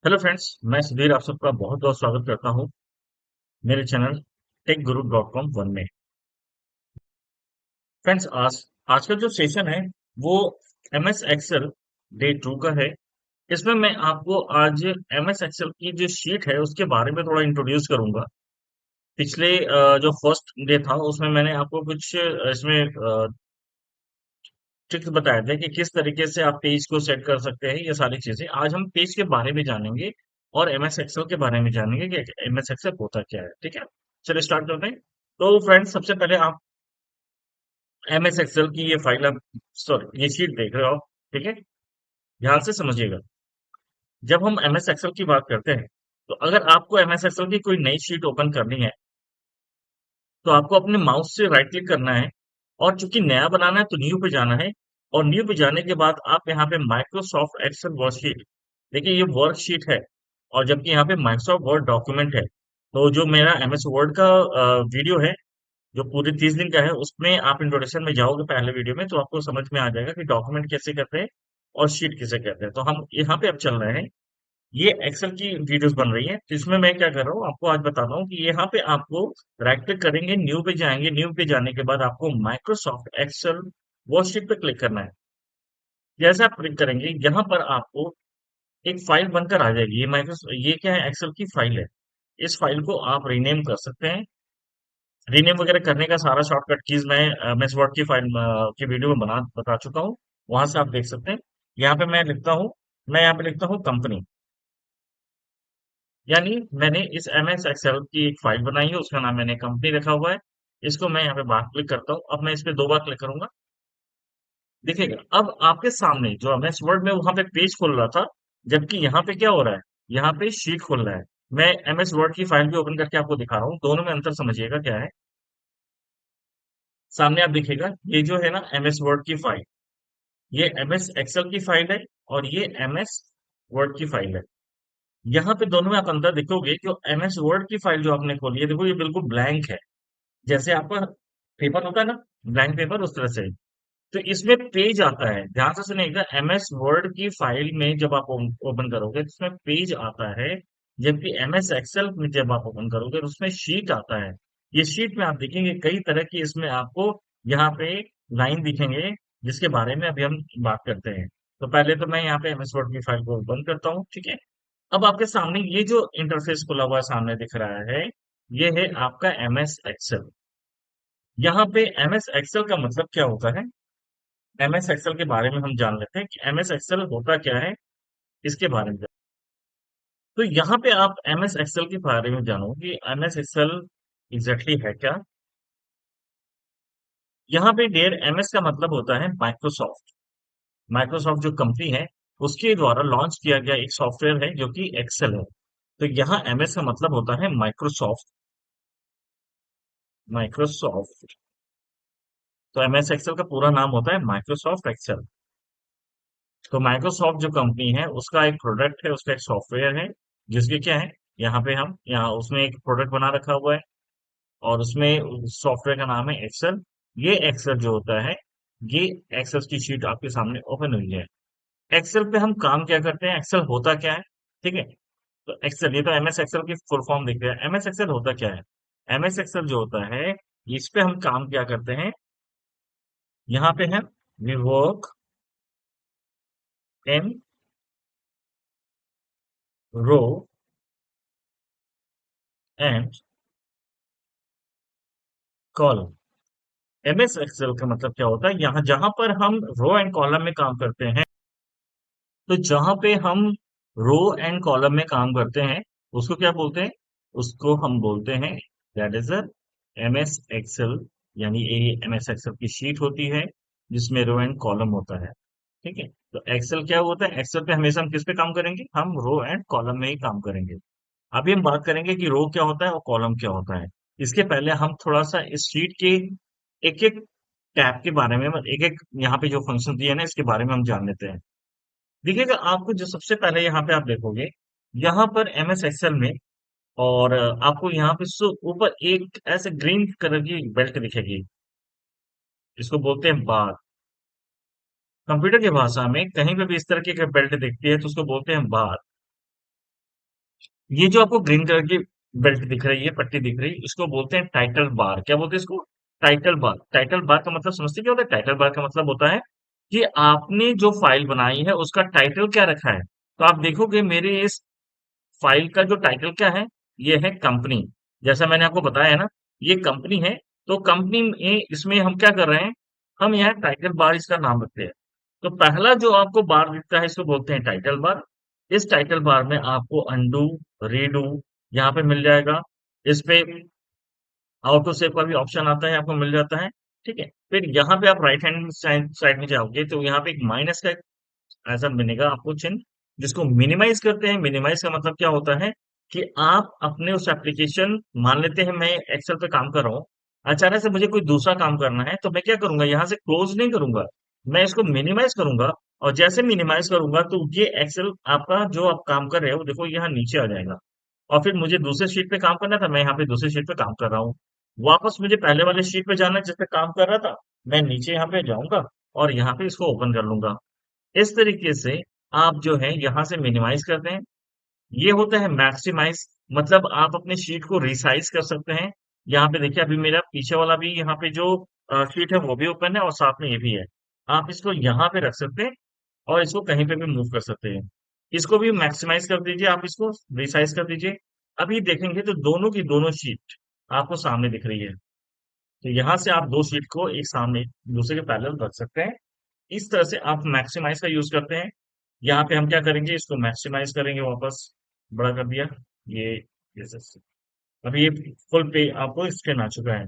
Hello friends, मैं सुधीर आप सबका बहुत बहुत स्वागत करता हूँ मेरे चैनल techguru.com 1 में। फ्रेंड्स, आज का जो सेशन है वो एमएस एक्सेल डे 2 का है। इसमें मैं आपको आज एमएस एक्सेल की जो शीट है उसके बारे में थोड़ा इंट्रोड्यूस करूंगा। पिछले जो फर्स्ट डे था उसमें मैंने आपको कुछ इसमें ट्रिक्स बताए थे कि किस तरीके से आप पेज को सेट कर सकते हैं। ये सारी चीजें आज हम पेज के बारे में जानेंगे और एमएस एक्सेल के बारे में जानेंगे कि एमएस एक्सेल होता क्या है। ठीक है, चलिए स्टार्ट करते हैं। तो फ्रेंड्स, सबसे पहले आप एमएस एक्सेल की ये फाइल आप सॉरी ये शीट देख रहे हो आप। ठीक है, ध्यान से समझिएगा। जब हम एमएस एक्सेल की बात करते हैं तो अगर आपको एमएस एक्सेल की कोई नई शीट ओपन करनी है तो आपको अपने माउस से राइट क्लिक करना है और चूंकि नया बनाना है तो न्यू पे जाना है। और न्यू पे जाने के बाद आप यहाँ पे माइक्रोसॉफ्ट एक्सेल वर्कशीट, देखिए ये वर्कशीट है और जबकि यहाँ पे माइक्रोसॉफ्ट वर्ड डॉक्यूमेंट है। तो जो मेरा एमएस वर्ड का वीडियो है जो पूरे 30 दिन का है उसमें आप इंट्रोडक्शन में जाओगे पहले वीडियो में तो आपको समझ में आ जाएगा कि डॉक्यूमेंट कैसे करते हैं और शीट किसे कहते हैं। तो हम यहाँ पे अब चल रहे हैं, ये एक्सेल की वीडियोस बन रही है। तो इसमें मैं क्या कर रहा हूँ आपको आज बताता हूँ कि यहाँ पे आपको राइट क्लिक करेंगे, न्यू पे जाएंगे, न्यू पे जाने के बाद आपको माइक्रोसॉफ्ट एक्सेल वर्कशीट पे क्लिक करना है। जैसे आप क्लिक करेंगे यहाँ पर आपको एक फाइल बनकर आ जाएगी। ये क्या है, एक्सेल की फाइल है। इस फाइल को आप रीनेम कर सकते हैं। रीनेम वगैरह करने का सारा शॉर्टकट कीज मैं इस वर्ड की फाइल की वीडियो में बता चुका हूँ। वहां से आप देख सकते हैं। यहाँ पे मैं यहाँ पे लिखता हूँ कंपनी, यानी मैंने इस एमएस एक्सेल की एक फाइल बनाई है, उसका नाम मैंने कंपनी रखा हुआ है। इसको मैं यहाँ पे बाहर क्लिक करता हूँ। अब मैं इस पे 2 बार क्लिक करूंगा, देखिएगा अब आपके सामने जो एमएस वर्ड में वहां पे पेज खुल रहा था, जबकि यहाँ पे क्या हो रहा है, यहाँ पे शीट खुल रहा है। मैं एमएस वर्ड की फाइल भी ओपन करके आपको दिखा रहा हूँ, दोनों में अंतर समझिएगा क्या है। सामने आप देखिएगा ये जो है ना एमएस वर्ड की फाइल, ये एमएस एक्सेल की फाइल है और ये एमएस वर्ड की फाइल है। यहाँ पे दोनों में आप अंदर देखोगे कि एमएस वर्ड की फाइल जो आपने खोली है, देखो ये बिल्कुल ब्लैंक है। जैसे आपका पेपर होता है ना, ब्लैंक पेपर, उस तरह से। तो इसमें पेज आता है, ध्यान से सुनिएगा। एमएस वर्ड की फाइल में जब आप ओपन करोगे तो उसमें पेज आता है, जबकि एमएस एक्सेल में जब आप ओपन करोगे तो उसमें शीट आता है। ये शीट में आप देखेंगे कई तरह की, इसमें आपको यहाँ पे लाइन दिखेंगे जिसके बारे में अभी हम बात करते हैं। तो पहले तो मैं यहाँ पे एमएस वर्ड की फाइल को ओपन करता हूँ। ठीक है, अब आपके सामने ये जो इंटरफेस खुला हुआ सामने दिख रहा है, ये है आपका एमएस एक्सेल। यहाँ पे एमएस एक्सेल का मतलब क्या होता है, एमएस एक्सेल के बारे में हम जान लेते हैं कि एमएस एक्सेल होता क्या है, इसके बारे में तो यहाँ पे आप एमएस एक्सेल के बारे में जानो कि एमएस एक्सेल एग्जैक्टली है क्या। यहाँ पे डियर एमएस का मतलब होता है माइक्रोसॉफ्ट। माइक्रोसॉफ्ट जो कंपनी है उसके द्वारा लॉन्च किया गया एक सॉफ्टवेयर है जो कि एक्सेल है। तो यहाँ एमएस का मतलब होता है माइक्रोसॉफ्ट। माइक्रोसॉफ्ट, तो एमएस एक्सेल का पूरा नाम होता है माइक्रोसॉफ्ट एक्सेल। तो माइक्रोसॉफ्ट जो कंपनी है उसका एक प्रोडक्ट है, उसका एक सॉफ्टवेयर है जिसके क्या है, यहाँ पे हम यहाँ उसमें एक प्रोडक्ट बना रखा हुआ है और उसमें सॉफ्टवेयर का नाम है एक्सेल। ये एक्सेल जो होता है, ये एक्सेल की शीट आपके सामने ओपन हुई है। एक्सेल पे हम काम क्या करते हैं, एक्सेल होता क्या है। ठीक है, तो एक्सेल, ये तो एमएस एक्सेल की फुल फॉर्म दिख रहा है। एमएस एक्सेल होता क्या है, एमएस एक्सेल जो होता है इस पे हम काम क्या करते हैं, यहाँ पे है we work in row and column. MS Excel का मतलब क्या होता है, यहाँ जहां पर हम रो एंड कॉलम में काम करते हैं, तो जहां पे हम रो एंड कॉलम में काम करते हैं उसको क्या बोलते हैं, उसको हम बोलते हैं दैट इज एमएस एक्सेल। यानी ये एमएस एक्सेल की शीट होती है जिसमें रो एंड कॉलम होता है। ठीक है, तो एक्सेल क्या होता है, एक्सेल पे हमेशा हम किस पे काम करेंगे, हम रो एंड कॉलम में ही काम करेंगे। अभी हम बात करेंगे कि रो क्या होता है और कॉलम क्या होता है। इसके पहले हम थोड़ा सा इस शीट के एक एक टैब के बारे में, एक एक यहाँ पे जो फंक्शन दिए हैं ना इसके बारे में हम जान लेते हैं। देखिएगा आपको जो सबसे पहले यहाँ पे आप देखोगे, यहाँ पर एमएस एक्सेल में, और आपको यहाँ पे ऊपर एक ऐसे ग्रीन कलर की बेल्ट दिखेगी, इसको बोलते हैं बार। कंप्यूटर की भाषा में कहीं पे भी इस तरह की अगर बेल्ट दिखती है तो उसको बोलते हैं बार। ये जो आपको ग्रीन कलर की बेल्ट दिख रही है, पट्टी दिख रही है, इसको बोलते हैं टाइटल बार। क्या बोलते हैं इसको? Title bar. टाइटल बार का मतलब समझते क्या होता है? टाइटल बार का मतलब होता है कि आपने जो फाइल बनाई है उसका टाइटल क्या रखा है। तो आप देखोगे मेरे इस फाइल का जो टाइटल क्या है, ये है कंपनी। जैसा मैंने आपको बताया है ना, ये कंपनी है। तो कंपनी में इसमें हम क्या कर रहे हैं, हम यहाँ टाइटल बार इसका नाम रखते हैं। तो पहला जो आपको बार दिखता है इसको बोलते हैं टाइटल बार। इस टाइटल बार में आपको अंडू, रीडू यहाँ पे मिल जाएगा। इस पे ऑटो सेव का भी ऑप्शन आता है, आपको मिल जाता है। ठीक है, फिर यहाँ पे आप राइट हैंड साइड साइड में जाओगे तो यहाँ पे एक माइनस का ऐसा बनेगा आपको चिन्ह, जिसको मिनिमाइज करते हैं। मिनिमाइज का मतलब क्या होता है कि आप अपने उस एप्लीकेशन, मान लेते हैं मैं एक्सेल पे काम कर रहा हूँ, अचानक से मुझे कोई दूसरा काम करना है, तो मैं क्या करूंगा, यहाँ से क्लोज नहीं करूंगा, मैं इसको मिनिमाइज करूंगा। और जैसे मिनिमाइज करूंगा तो ये एक्सेल आपका जो आप काम कर रहे हो, देखो यहाँ नीचे आ जाएगा। और फिर मुझे दूसरे शीट पे काम करना था, मैं यहाँ पे दूसरी शीट पे काम कर रहा हूँ। वापस मुझे पहले वाले शीट पे जाना है जिस पे काम कर रहा था, मैं नीचे यहाँ पे जाऊंगा और यहाँ पे इसको ओपन कर लूंगा। इस तरीके से आप जो है यहाँ से मिनिमाइज करते हैं। ये होता है मैक्सिमाइज, मतलब आप अपने शीट को रिसाइज कर सकते हैं। यहाँ पे देखिए अभी मेरा पीछे वाला भी यहाँ पे जो शीट है वो भी ओपन है और साथ में ये भी है। आप इसको यहाँ पे रख सकते हैं और इसको कहीं पे भी मूव कर सकते हैं। इसको भी मैक्सिमाइज कर दीजिए, आप इसको रिसाइज कर दीजिए। अभी देखेंगे तो दोनों की दोनों शीट आपको सामने दिख रही है। तो यहाँ से आप दो शीट को एक सामने दूसरे के पैरेलल रख सकते हैं। इस तरह से आप मैक्सिमाइज का यूज करते हैं। यहाँ पे हम क्या करेंगे, इसको मैक्सिमाइज करेंगे, वापस बड़ा कर दिया। ये अभी ये फुल पे आपको स्क्रीन आ चुका है।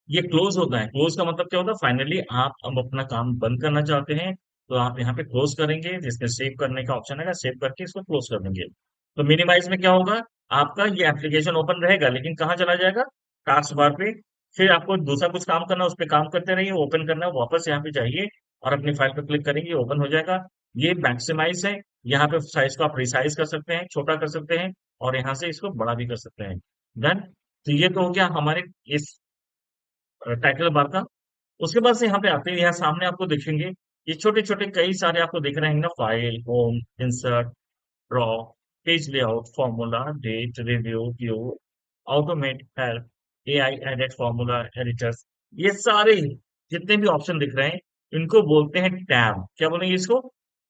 ये क्लोज होता है। क्लोज का मतलब क्या होता है, फाइनली आप अब अपना काम बंद करना चाहते हैं तो आप यहाँ पे क्लोज करेंगे, जिसमें सेव करने का ऑप्शन है, सेव करके इसको क्लोज कर देंगे। तो मिनिमाइज में क्या होगा, आपका ये एप्लीकेशन ओपन रहेगा लेकिन कहाँ चला जाएगा, टास्क बार पे। फिर आपको दूसरा कुछ काम करना है, उस पर काम करते रहिए। ओपन करना है, वापस यहाँ पे जाइए और अपनी फाइल पे क्लिक करेंगे, ओपन हो जाएगा। ये मैक्सिमाइज है। यहाँ पे साइज को आप रिसाइज कर सकते हैं, छोटा कर सकते हैं और यहाँ से इसको बड़ा भी कर सकते हैं। डन। तो ये तो हो गया हमारे इस टाइटल बार का। उसके बाद से यहाँ पे आते हैं, यहाँ सामने आपको दिखेंगे ये छोटे छोटे कई सारे आपको दिख रहे हैं ना, file, home, insert, draw, page layout, formula, data, review, view, automate, help, AI edit, formula editors. ये सारे जितने भी ऑप्शन दिख रहे हैं इनको बोलते हैं टैब। क्या बोलेंगे इसको?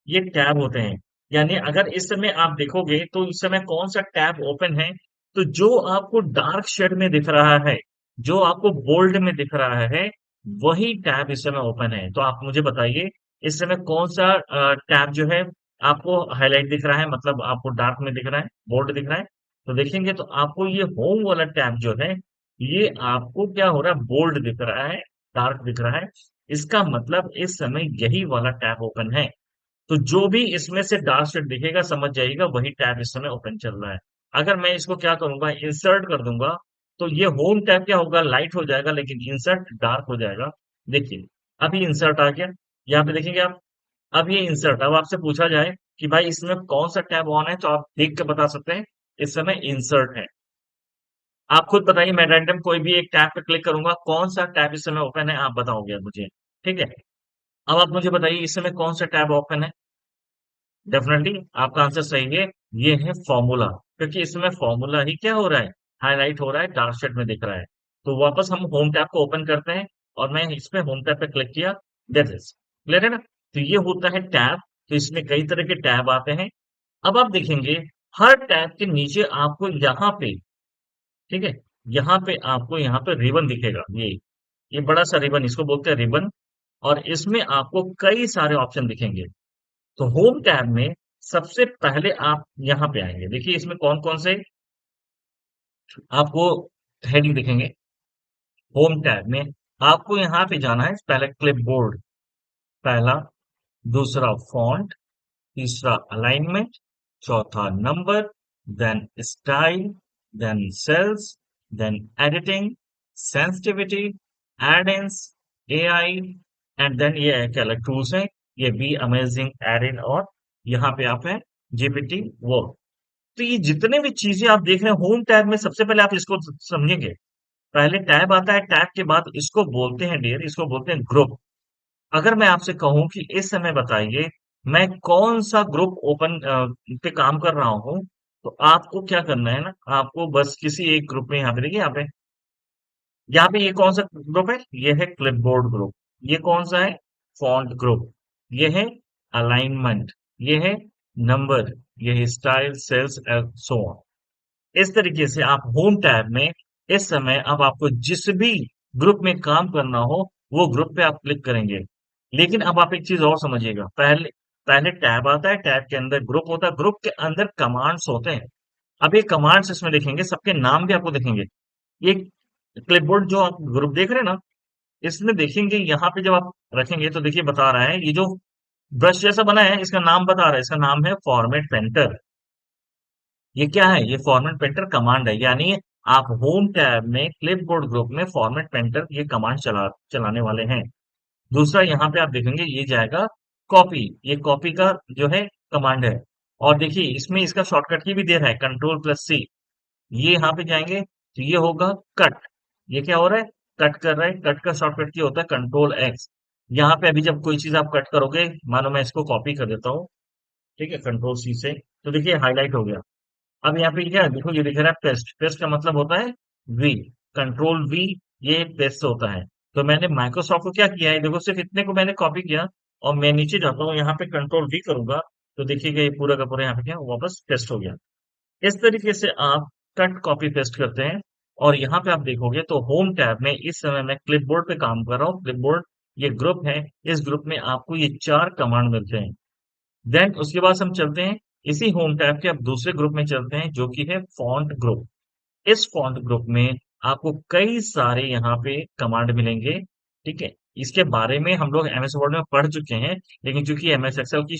ये टैब होते हैं। यानी अगर इस समय आप देखोगे तो इस समय कौन सा टैब ओपन है, तो जो आपको डार्क शेड में दिख रहा है, जो आपको बोल्ड में दिख रहा है, वही टैब इस समय ओपन है। तो आप मुझे बताइए इस समय कौन सा टैब जो है आपको हाईलाइट दिख रहा है, मतलब आपको डार्क में दिख रहा है, बोल्ड दिख रहा है। तो देखेंगे तो आपको ये होम वाला टैब जो है, ये आपको क्या हो रहा है, बोल्ड दिख रहा है, डार्क दिख रहा है। इसका मतलब इस समय यही वाला टैब ओपन है। तो जो भी इसमें से डार्क शेड दिखेगा समझ जाइएगा वही टैब इस समय ओपन चल रहा है। अगर मैं इसको क्या करूंगा, इंसर्ट कर दूंगा, तो ये होम टैब क्या होगा, लाइट हो जाएगा, लेकिन इंसर्ट डार्क हो जाएगा। देखिए अभी इंसर्ट आ गया, यहाँ पे देखेंगे आप। अब ये इंसर्ट, अब आपसे पूछा जाए कि भाई इसमें कौन सा टैब ऑन है, तो आप देख के बता सकते हैं इस समय इंसर्ट है। आप खुद बताइए, मैं रैंडम कोई भी एक टैब पे क्लिक करूंगा, कौन सा टैब इस समय ओपन है आप बताओगे मुझे। ठीक है, अब आप मुझे बताइए इस समय कौन सा टैब ओपन है। डेफिनेटली आपका आंसर सही है, ये है फॉर्मूला। क्योंकि इसमें फॉर्मूला ही क्या हो रहा है, हाईलाइट हो रहा है, डार्क शेड में दिख रहा है। तो वापस हम होम टैब को ओपन करते हैं और मैं इस पे होम टैब पे क्लिक किया, दैट इज क्लियर है ना। तो ये होता है टैब। तो इसमें कई तरह के टैब आते हैं। अब आप देखेंगे हर टैब के नीचे आपको यहाँ पे, ठीक है, यहाँ पे आपको यहाँ पे रिबन दिखेगा। ये बड़ा सा रिबन, इसको बोलते हैं रिबन। और इसमें आपको कई सारे ऑप्शन दिखेंगे। तो होम टैब में सबसे पहले आप यहाँ पे आएंगे, देखिए इसमें कौन कौन से आपको हेडिंग दिखेंगे। होम टैब में आपको यहाँ पे जाना है, पहले क्लिपबोर्ड, पहला, दूसरा फॉन्ट, तीसरा अलाइनमेंट, चौथा number, then style, then cells, then editing, sensitivity, add ins, AI, and then ये है क्या अलग टूल्स है, ये बी अमेजिंग, एड इन, और यहाँ पे आप है जीपीटी वर्क। तो ये जितने भी चीजें आप देख रहे हैं होम टैब में, सबसे पहले आप इसको समझेंगे। पहले टैब आता है, टैब के बाद इसको बोलते हैं डियर, इसको बोलते हैं ग्रुप। अगर मैं आपसे कहूं कि इस समय बताइए मैं कौन सा ग्रुप ओपन पे काम कर रहा हूं, तो आपको क्या करना है ना, आपको बस किसी एक ग्रुप में, यहाँ पे देखिए, यहाँ पे ये कौन सा ग्रुप है, ये है क्लिपबोर्ड ग्रुप। ये कौन सा है, फॉन्ट ग्रुप। ये है अलाइनमेंट। ये है नंबर। ये है स्टाइल, सेल्स, सो ऑन। इस तरीके से आप होम टैब में इस समय अब आपको जिस भी ग्रुप में काम करना हो, वो ग्रुप पे आप क्लिक करेंगे। लेकिन अब आप एक चीज और समझिएगा, पहले पहले टैब आता है, टैब के अंदर ग्रुप होता है, ग्रुप के अंदर कमांड्स होते हैं। अब ये कमांड्स इसमें दिखेंगे, सबके नाम भी आपको दिखेंगे। ये क्लिपबोर्ड जो आप ग्रुप देख रहे हैं ना, इसमें देखेंगे यहाँ पे जब आप रखेंगे तो देखिए बता रहा है, ये जो ब्रश जैसा बना है इसका नाम बता रहा है, इसका नाम है फॉर्मेट पेंटर। ये क्या है, ये फॉर्मेट पेंटर कमांड है, यानी आप होम टैब में क्लिपबोर्ड ग्रुप में फॉर्मेट पेंटर ये कमांड चलाने वाले हैं। दूसरा यहाँ पे आप देखेंगे ये जाएगा कॉपी, ये कॉपी का जो है कमांड है। और देखिए इसमें इसका शॉर्टकट की भी दे रहा है, कंट्रोल+C। ये यहाँ पे जाएंगे तो ये होगा कट। ये क्या हो रहा है, कट कर रहा है, कट का शॉर्टकट की होता है कंट्रोल+X। यहाँ पे अभी जब कोई चीज आप कट करोगे, मानो मैं इसको कॉपी कर देता हूँ, ठीक है, कंट्रोल+C से, तो देखिए हाईलाइट हो गया। अब यहाँ पे क्या है, देखो ये लिख रहा है पेस्ट, पेस्ट का मतलब होता है वी, कंट्रोल+V, ये पेस्ट होता है। तो मैंने माइक्रोसॉफ्ट को क्या किया है, देखो सिर्फ इतने को मैंने कॉपी किया, और मैं नीचे जाता हूँ, यहाँ पे कंट्रोल+V करूंगा, तो देखिएगा ये पूरा का पूरा यहाँ पे क्या वापस पेस्ट हो गया। इस तरीके से आप कट कॉपी पेस्ट करते हैं। और यहाँ पे आप देखोगे तो होम टैब में इस समय मैं क्लिपबोर्ड पे काम कर रहा हूँ, क्लिपबोर्ड ये ग्रुप है, इस ग्रुप में आपको ये 4 कमांड मिलते हैं। देन उसके बाद हम चलते हैं इसी होम टैब के अब दूसरे ग्रुप में चलते हैं, जो कि है फॉन्ट ग्रुप। इस फॉन्ट ग्रुप में आपको कई सारे यहाँ पे कमांड मिलेंगे, ठीक है। इसके बारे में हम लोग एमएस वर्ड में पढ़ चुके हैं, लेकिन चूंकि एमएस एक्सेल की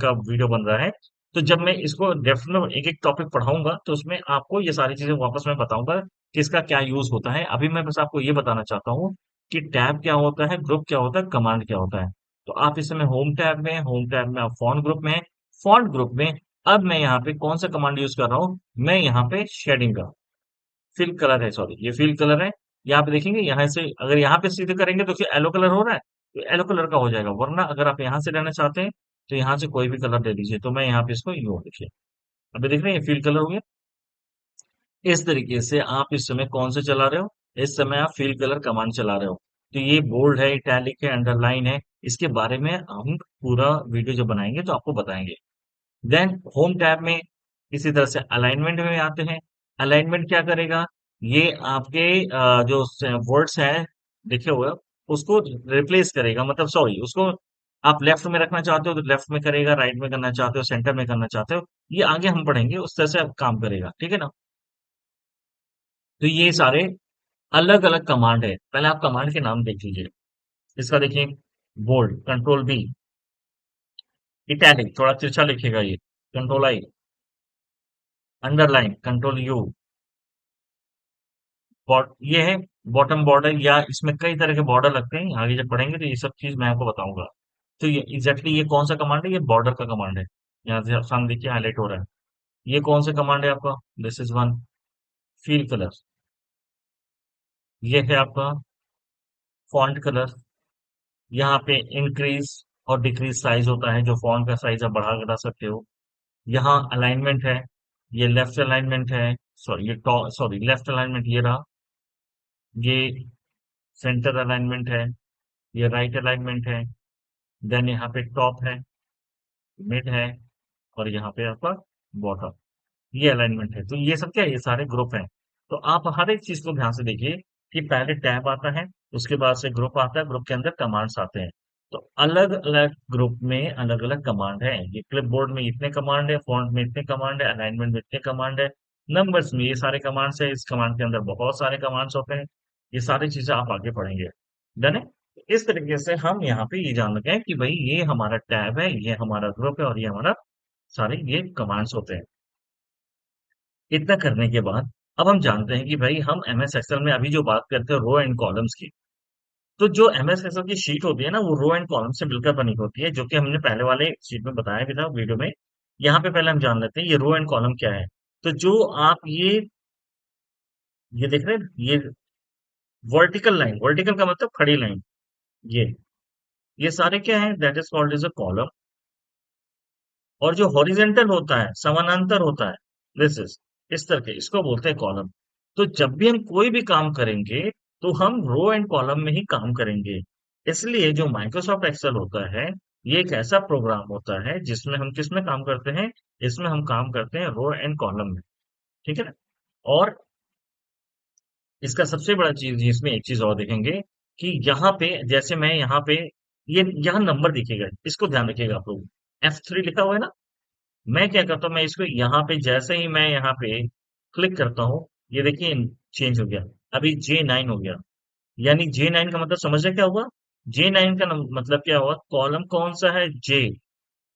का वीडियो बन रहा है, तो जब मैं इसको डेफिनेट एक एक टॉपिक पढ़ाऊंगा तो उसमें आपको ये सारी चीजें वापस मैं बताऊंगा कि इसका क्या यूज होता है। अभी मैं बस आपको ये बताना चाहता हूँ कि टैब क्या होता है, ग्रुप क्या होता है, कमांड क्या होता है। तो आप इस समय होम टैब में, होम टैब में आप फॉन्ट ग्रुप में, फॉन्ट ग्रुप में अब मैं यहाँ पे कौन सा कमांड यूज कर रहा हूँ, मैं यहाँ पे शेडिंग का, फिल कलर है, सॉरी ये फिल कलर है। यहाँ पे देखेंगे, यहाँ से अगर यहाँ पे सीधे करेंगे तो फिर येलो कलर हो रहा है, तो येलो कलर का हो जाएगा। वरना अगर आप यहाँ से लेना चाहते हैं तो यहाँ से कोई भी कलर दे दीजिए, तो मैं यहाँ पे इसको यो देखिए, अभी देख रहे हैं ये फील कलर हो गया। इस तरीके से आप इस समय कौन से चला रहे हो, इस समय आप फील कलर कमांड चला रहे हो। तो ये बोल्ड है, इटैलिक है, अंडरलाइन है, इसके बारे में हम पूरा वीडियो जो बनाएंगे तो आपको बताएंगे। देन होम टैब में इसी तरह से अलाइनमेंट में आते हैं। अलाइनमेंट क्या करेगा, ये आपके जो वर्ड्स हैं लिखे हुए, उसको रिप्लेस करेगा, मतलब सॉरी, उसको आप लेफ्ट में रखना चाहते हो तो लेफ्ट में करेगा, राइट में करना चाहते हो, सेंटर में करना चाहते हो, ये आगे हम पढ़ेंगे, उस तरह से अब काम करेगा, ठीक है ना। तो ये सारे अलग अलग कमांड है, पहले आप कमांड के नाम देख लीजिए। इसका देखिए, बोल्ड, कंट्रोल+B, इटैलिक थोड़ा तिरछा लिखेगा ये, कंट्रोल+I, अंडरलाइन, कंट्रोल+U, ये है बॉटम बॉर्डर, या इसमें कई तरह के बॉर्डर लगते हैं, आगे जब पढ़ेंगे तो ये सब चीज मैं आपको बताऊंगा। तो ये एग्जैक्टली ये कौन सा कमांड है, ये बॉर्डर का कमांड है, यहाँ से सामने देखिए हाईलाइट हो रहा है। ये कौन सा कमांड है आपका, this is one, feel colour. ये है आपका फॉन्ट कलर। यहाँ पे इंक्रीज और डिक्रीज साइज होता है, जो फॉन्ट का साइज आप बढ़ा घटा सकते हो। यहाँ अलाइनमेंट है, ये लेफ्ट अलाइनमेंट है, सॉरी ये टॉप, सॉरी लेफ्ट अलाइनमेंट ये रहा, ये सेंटर अलाइनमेंट है, ये राइट अलाइनमेंट है। देन यहाँ पे टॉप है, मिड है, और यहाँ पे आपका बॉटम, ये अलाइनमेंट है। तो ये सब क्या है, ये सारे ग्रुप हैं। तो आप हर एक चीज को ध्यान से देखिए कि पहले टैब आता है, उसके बाद से ग्रुप आता है, ग्रुप के अंदर कमांड्स आते हैं। तो अलग अलग ग्रुप में अलग अलग कमांड है, ये क्लिपबोर्ड में इतने कमांड है, फॉन्ट में इतने कमांड है, अलाइनमेंट में इतने कमांड है, नंबर्स में ये सारे कमांड्स है, इस कमांड के अंदर बहुत सारे कमांड्स होते हैं। ये सारी चीजें आप आगे पढ़ेंगे, डन है। इस तरीके से हम यहाँ पे ये जान लगे हैं कि भाई ये हमारा टैब है, ये हमारा ग्रुप है, और ये हमारा सारे ये कमांड्स होते हैं। इतना करने के बाद अब हम जानते हैं कि भाई हम एमएस एक्सेल में अभी जो बात करते हैं रो एंड कॉलम्स की, तो जो एमएस एक्सेल की शीट होती है ना, वो रो एंड कॉलम से मिलकर बनी होती है, जो कि हमने पहले वाले शीट में बताया भी था वीडियो में। यहाँ पे पहले हम जान लेते हैं ये रो एंड कॉलम क्या है। तो जो आप ये देख रहे हैं, ये वर्टिकल लाइन, वर्टिकल का मतलब खड़ी लाइन, ये सारे क्या है, that is called is a column. और जो हॉरिजेंटल होता है, समानांतर होता है, दिस इज, इस तरह के इसको बोलते हैं कॉलम। तो जब भी हम कोई भी काम करेंगे तो हम रो एंड कॉलम में ही काम करेंगे। इसलिए जो माइक्रोसॉफ्ट एक्सेल होता है, ये एक ऐसा प्रोग्राम होता है जिसमें हम किस में काम करते हैं, इसमें हम काम करते हैं रो एंड कॉलम में। ठीक है ना। और इसका सबसे बड़ा चीज इसमें एक चीज और देखेंगे कि यहाँ पे जैसे मैं यहाँ पे ये यहाँ नंबर दिखेगा, इसको ध्यान रखिएगा आप लोग। F3 लिखा हुआ है ना। मैं क्या करता हूँ, मैं इसको यहाँ पे जैसे ही मैं यहाँ पे क्लिक करता हूँ, ये देखिए चेंज हो गया। अभी J9 हो गया। यानी J9 का मतलब समझ रहे क्या हुआ। J9 का मतलब क्या हुआ, कॉलम कौन सा है J,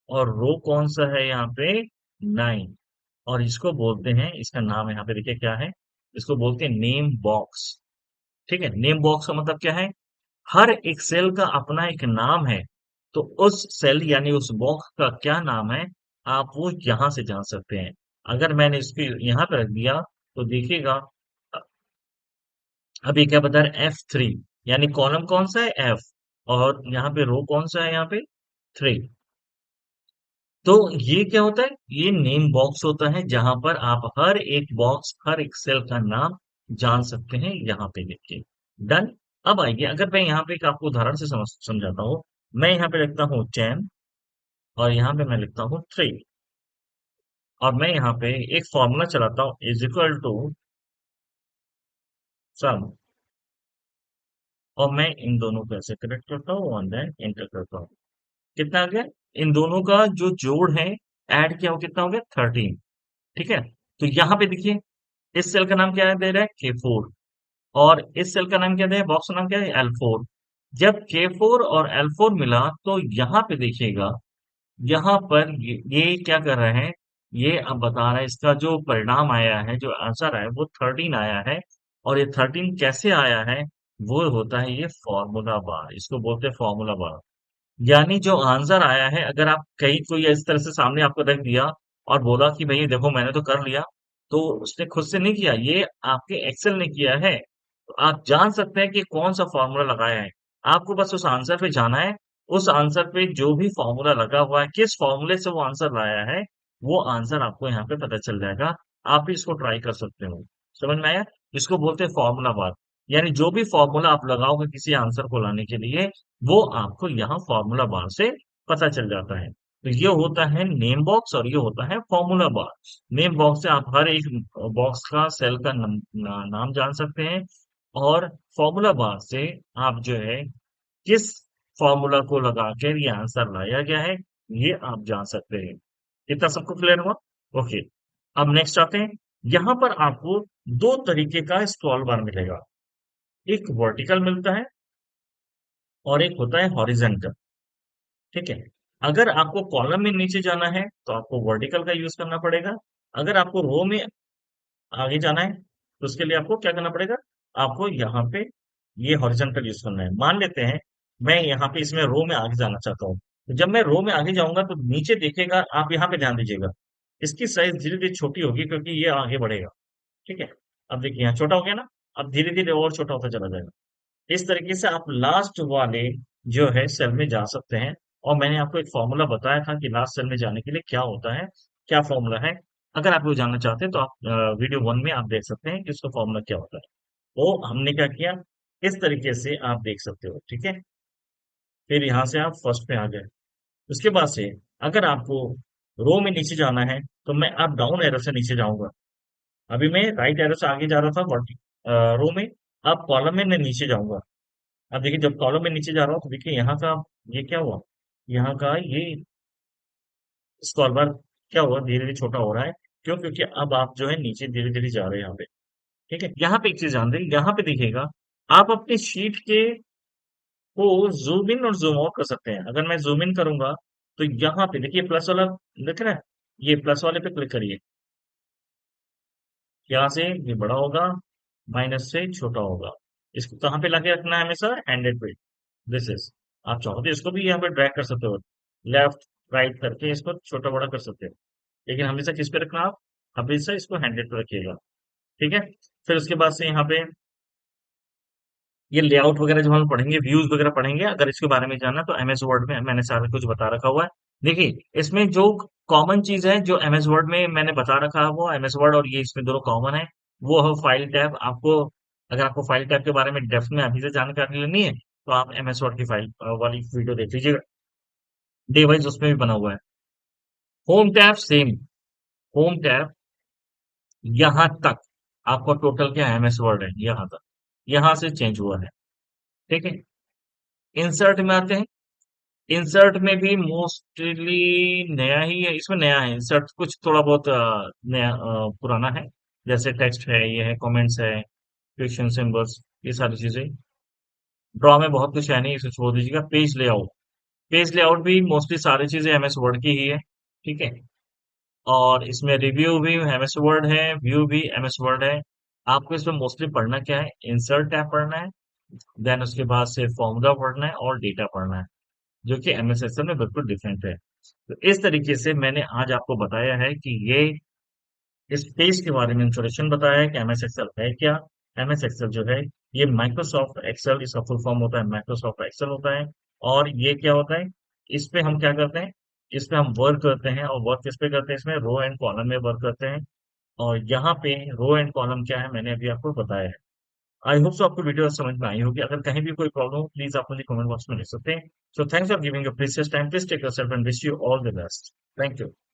और रो कौन सा है यहाँ पे 9। और इसको बोलते हैं, इसका नाम यहाँ पे देखिए क्या है, इसको बोलते हैं नेम बॉक्स। ठीक है, नेम बॉक्स का मतलब क्या है, हर एक सेल का अपना एक नाम है। तो उस सेल यानी उस बॉक्स का क्या नाम है, आप वो यहां से जान सकते हैं। अगर मैंने इसको यहाँ पे रख दिया तो देखिएगा, अ- अब ये क्या बता रहा है F3, यानी कॉलम कौन सा है F, और यहाँ पे रो कौन सा है यहाँ पे 3। तो ये क्या होता है, ये नेम बॉक्स होता है जहां पर आप हर एक बॉक्स हर एक सेल का नाम जान सकते हैं यहाँ पे लिख के। डन। अब आइए, अगर मैं यहाँ पे एक आपको उदाहरण से समझाता हूँ। मैं यहाँ पे लिखता हूँ 10, और यहाँ पे मैं लिखता हूँ 3, और मैं यहाँ पे एक फॉर्मूला चलाता हूँ इज इक्वल टू सम, और मैं इन दोनों को ऐसे कनेक्ट करता हूँ और देन एंटर करता हूँ। कितना आ गया, इन दोनों का जो जोड़ है ऐड किया, हो कितना हो गया 13। ठीक है। तो यहाँ पे देखिए, इस सेल का नाम क्या है, दे रहा है K4, और इस सेल का नाम क्या है, बॉक्स का नाम क्या है L4। जब K4 और L4 मिला तो यहाँ पे देखिएगा, यहाँ पर ये क्या कर रहे हैं, ये अब बता रहा है इसका जो परिणाम आया है, जो आंसर आया है, वो 13 आया है। और ये 13 कैसे आया है, वो होता है ये फॉर्मूला बार, इसको बोलते हैं फॉर्मूला बार। यानी जो आंसर आया है, अगर आप कहीं कोई इस तरह से सामने आपको रख दिया और बोला कि भई देखो मैंने तो कर लिया, तो उसने खुद से नहीं किया, ये आपके एक्सेल ने किया है। तो आप जान सकते हैं कि कौन सा फॉर्मूला लगाया है। आपको बस उस आंसर पे जाना है, उस आंसर पे जो भी फॉर्मूला लगा हुआ है, किस फॉर्मूले से वो आंसर लाया है, वो आंसर आपको यहाँ पे पता चल जाएगा। आप भी इसको ट्राई कर सकते हो। समझ में आया। इसको बोलते हैं फॉर्मूला बार। यानी जो भी फॉर्मूला आप लगाओगे किसी आंसर को लाने के लिए, वो आपको यहाँ फॉर्मूला बार से पता चल जाता है। तो ये होता है नेम बॉक्स और ये होता है फॉर्मूला बार। नेम बॉक्स से आप हर एक बॉक्स का सेल का नाम जान सकते हैं, और फॉर्मूला बार से आप जो है किस फॉर्मूला को लगाकर ये आंसर लाया गया है, ये आप जान सकते हैं। इतना सबको क्लियर हुआ। ओके। अब नेक्स्ट आते हैं। यहाँ पर आपको दो तरीके का स्क्रॉल बार मिलेगा, एक वर्टिकल मिलता है और एक होता है हॉरिजेंटल। ठीक है। अगर आपको कॉलम में नीचे जाना है तो आपको वर्टिकल का यूज करना पड़ेगा। अगर आपको रो में आगे जाना है तो उसके लिए आपको क्या करना पड़ेगा, आपको यहाँ पे ये हॉरिजॉन्टल यूज करना है। मान लेते हैं मैं यहाँ पे इसमें रो में आगे जाना चाहता हूँ, तो जब मैं रो में आगे जाऊंगा तो नीचे देखेगा, आप यहाँ पे ध्यान दीजिएगा, इसकी साइज धीरे धीरे छोटी होगी क्योंकि ये आगे बढ़ेगा। ठीक है। अब देखिए यहाँ छोटा हो गया ना, अब धीरे धीरे और छोटा होता चला जाएगा। इस तरीके से आप लास्ट वाले जो है सेल में जा सकते हैं। और मैंने आपको एक फॉर्मूला बताया था कि लास्ट सेल में जाने के लिए क्या होता है, क्या फॉर्मूला है। अगर आप वो जानना चाहते हैं तो आप वीडियो 1 में आप देख सकते हैं कि उसका फॉर्मूला क्या होता है। वो हमने क्या किया, इस तरीके से आप देख सकते हो। ठीक है। फिर यहाँ से आप फर्स्ट पे आ गए। उसके बाद से अगर आपको रो में नीचे जाना है तो मैं अब डाउन एरो से नीचे जाऊंगा। अभी मैं राइट एरो से आगे जा रहा था रो में, अब कॉलम में मैं नीचे जाऊंगा। अब देखिए जब कॉलम में नीचे जा रहा हूँ तो देखिए यहाँ का ये क्या हुआ, यहाँ का ये स्क्रॉल बार क्या हुआ, धीरे धीरे छोटा हो रहा है। क्यों, क्योंकि अब आप जो है नीचे धीरे धीरे जा रहे हैं यहाँ पे। ठीक है। यहाँ पे एक चीज ध्यान दें, यहाँ पे देखिएगा, आप अपनी शीट के को जूम इन और जूम आउट कर सकते हैं। अगर मैं जूम इन करूंगा तो यहाँ पे देखिए प्लस वाला दिख रहा है, ये प्लस वाले पे क्लिक करिए। यहाँ से ये बड़ा होगा, माइनस से छोटा होगा। इसको कहाँ पे लाके रखना है हमेशा, हैंडेड पे। दिस इज, आप चाहो तो इसको भी यहाँ पे ड्रैग कर सकते हो, लेफ्ट राइट करके इसको छोटा बड़ा कर सकते हो। लेकिन हमेशा किस पे रखना आप, हमेशा इसको हैंडेड पे रखिएगा। ठीक है। फिर उसके बाद से यहाँ पे ये लेआउट वगैरह जब हम पढ़ेंगे, व्यूज वगैरह पढ़ेंगे, अगर इसके बारे में जानना तो MS वर्ड में मैंने सारा कुछ बता रखा हुआ है। देखिए इसमें जो कॉमन चीज है जो एमएस वर्ड में मैंने बता रखा है वो एमएस वर्ड और ये इसमें दोनों कॉमन है, वो है फाइल टैब। आपको अगर आपको फाइल टैब के बारे में डेप्थ में अभी से जानकारी लेनी है तो आप एमएस वर्ड की फाइल वाली वीडियो देख लीजिएगा, डिवाइस उसमें भी बना हुआ है। Home tab same, home tab यहाँ तक आपका टोटल क्या एमएस वर्ड है, यहाँ तक, यहाँ से चेंज हुआ है। ठीक है, इंसर्ट में आते हैं। इंसर्ट में भी मोस्टली नया ही है, इसमें नया है इंसर्ट, कुछ थोड़ा बहुत नया पुराना है। जैसे टेक्स्ट है, ये है, कमेंट्स है, क्वेश्चन सिंबल्स, ये सारी चीजें। ड्रॉ में बहुत कुछ है नहीं, इसे छोड़ दीजिएगा। पेज लेआउट, पेज लेआउट भी मोस्टली सारी चीजें एमएस वर्ड की ही है। ठीक है, और इसमें रिव्यू भी एमएस वर्ड है, व्यू भी एमएस वर्ड है। आपको इसमें मोस्टली पढ़ना क्या है, इंसर्ट टैब पढ़ना है, देन उसके बाद से फॉर्मूला पढ़ना है और डेटा पढ़ना है, जो कि एमएस एक्सेल में बिल्कुल डिफरेंट है। तो इस तरीके से मैंने आज आपको बताया है कि ये इस पेज के बारे में इंट्रोडक्शन बताया है कि एमएस एक्सेल है क्या। एमएस एक्सेल जो है ये माइक्रोसॉफ्ट एक्सेल, इसका फुल फॉर्म होता है माइक्रोसॉफ्ट एक्सेल होता है। और ये क्या होता है, इस पे हम क्या करते हैं, इस पे हम वर्क करते हैं, और वर्क किस पे करते हैं, इसमें रो एंड कॉलम में वर्क करते हैं। और यहाँ पे रो एंड कॉलम क्या है मैंने अभी आपको बताया है। आई होप सो आपको वीडियो समझ में आई होगी। अगर कहीं भी कोई प्रॉब्लम हो प्लीज आप मुझे कमेंट बॉक्स में लिख सकते हैं। So thanks for giving your precious time, please take yourself and wish you all the best. Thank you.